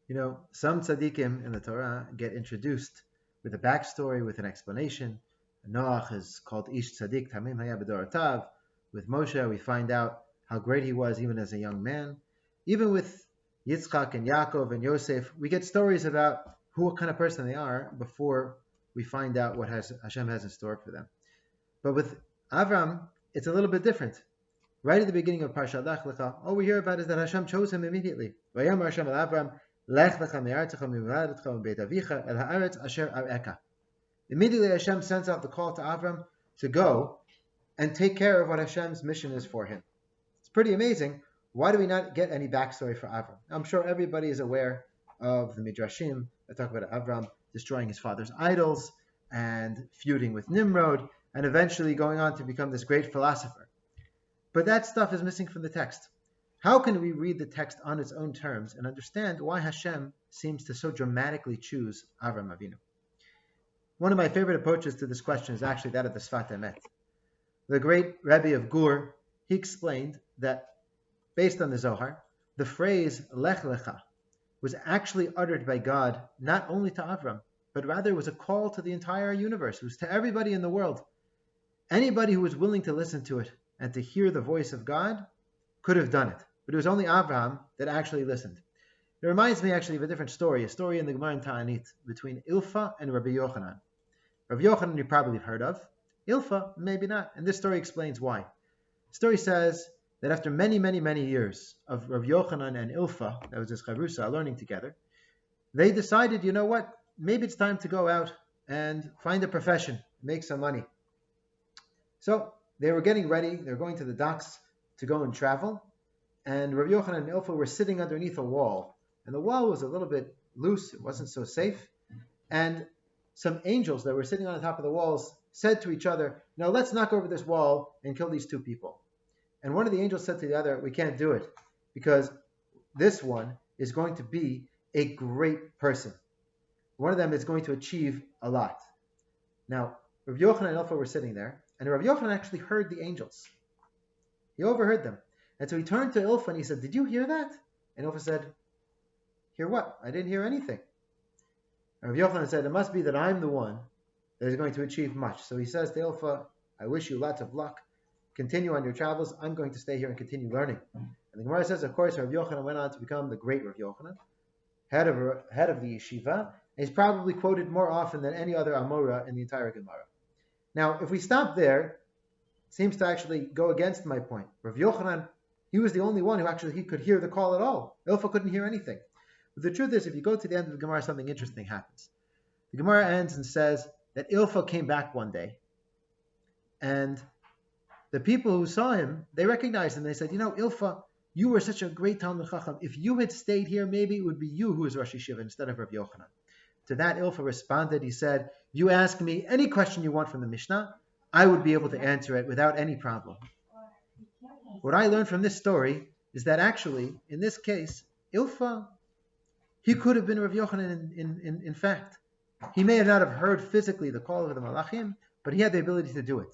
Some tzaddikim in the Torah get introduced with a backstory, with an explanation. Noach is called Ish Tzaddik Tamim Haya B'Dorotav. With Moshe, we find out how great he was even as a young man. Even with Yitzchak and Yaakov and Yosef, we get stories about what kind of person they are before we find out what Hashem has in store for them. But with Avram, it's a little bit different. Right at the beginning of Parshat Lecha, all we hear about is that Hashem chose him immediately. Vayamar Hashem el Avram, Lech lecha me'artzecha mi'moladetcha u'beit avicha el haaretz asher ar'eka. Immediately Hashem sends out the call to Avram to go and take care of what Hashem's mission is for him. It's pretty amazing. Why do we not get any backstory for Avram? I'm sure everybody is aware of the Midrashim that talk about Avram destroying his father's idols and feuding with Nimrod and eventually going on to become this great philosopher. But that stuff is missing from the text. How can we read the text on its own terms and understand why Hashem seems to so dramatically choose Avram Avinu? One of my favorite approaches to this question is actually that of the Sfat Emet. The great Rebbe of Gur, he explained that based on the Zohar, the phrase Lech Lecha was actually uttered by God not only to Avram, but rather it was a call to the entire universe. It was to everybody in the world. Anybody who was willing to listen to it and to hear the voice of God could have done it. But it was only Avraham that actually listened. It reminds me actually of a different story, a story in the Gemara in Ta'anit between Ilfa and Rabbi Yochanan. Rabbi Yochanan you probably have heard of. Ilfa, maybe not. And this story explains why. The story says that after many, many, many years of Rabbi Yochanan and Ilfa, that was his chavrusa, learning together, they decided, you know what, maybe it's time to go out and find a profession, make some money. So they were getting ready, they were going to the docks to go and travel, and Rabbi Yochanan and Ilfa were sitting underneath a wall, and the wall was a little bit loose, it wasn't so safe, and some angels that were sitting on the top of the walls said to each other, now let's knock over this wall and kill these two people. And one of the angels said to the other, we can't do it, because this one is going to be a great person. One of them is going to achieve a lot. Now, Rabbi Yochanan and Ilfa were sitting there, and Rabbi Yochanan actually heard the angels. He overheard them. And so he turned to Ilfa and he said, did you hear that? And Ilfa said, hear what? I didn't hear anything. And Rabbi Yochanan said, it must be that I'm the one that is going to achieve much. So he says to Ilfa, I wish you lots of luck. Continue on your travels. I'm going to stay here and continue learning. And the Gemara says, of course, Rabbi Yochanan went on to become the great Rabbi Yochanan, head of the yeshiva. And he's probably quoted more often than any other Amora in the entire Gemara. Now, if we stop there, it seems to actually go against my point. Rav Yochanan, he was the only one who actually he could hear the call at all. Ilfa couldn't hear anything. But the truth is, if you go to the end of the Gemara, something interesting happens. The Gemara ends and says that Ilfa came back one day, and the people who saw him, they recognized him. They said, Ilfa, you were such a great Talmid Chacham. If you had stayed here, maybe it would be you who was Rosh Yeshiva instead of Rav Yochanan. To that, Ilfa responded, he said, you ask me any question you want from the Mishnah, I would be able to answer it without any problem. What I learned from this story is that actually, in this case, Ilfa, he could have been Rav Yochanan in fact. He may not have heard physically the call of the Malachim, but he had the ability to do it.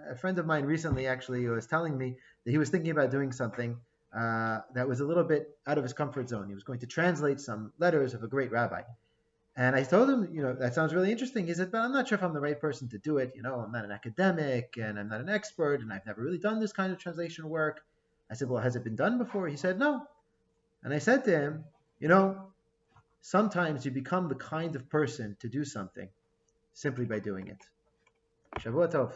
A friend of mine recently actually was telling me that he was thinking about doing something that was a little bit out of his comfort zone. He was going to translate some letters of a great rabbi. And I told him, that sounds really interesting. He said, but I'm not sure if I'm the right person to do it. I'm not an academic and I'm not an expert and I've never really done this kind of translation work. I said, well, has it been done before? He said, no. And I said to him, sometimes you become the kind of person to do something simply by doing it. Shavua Tov.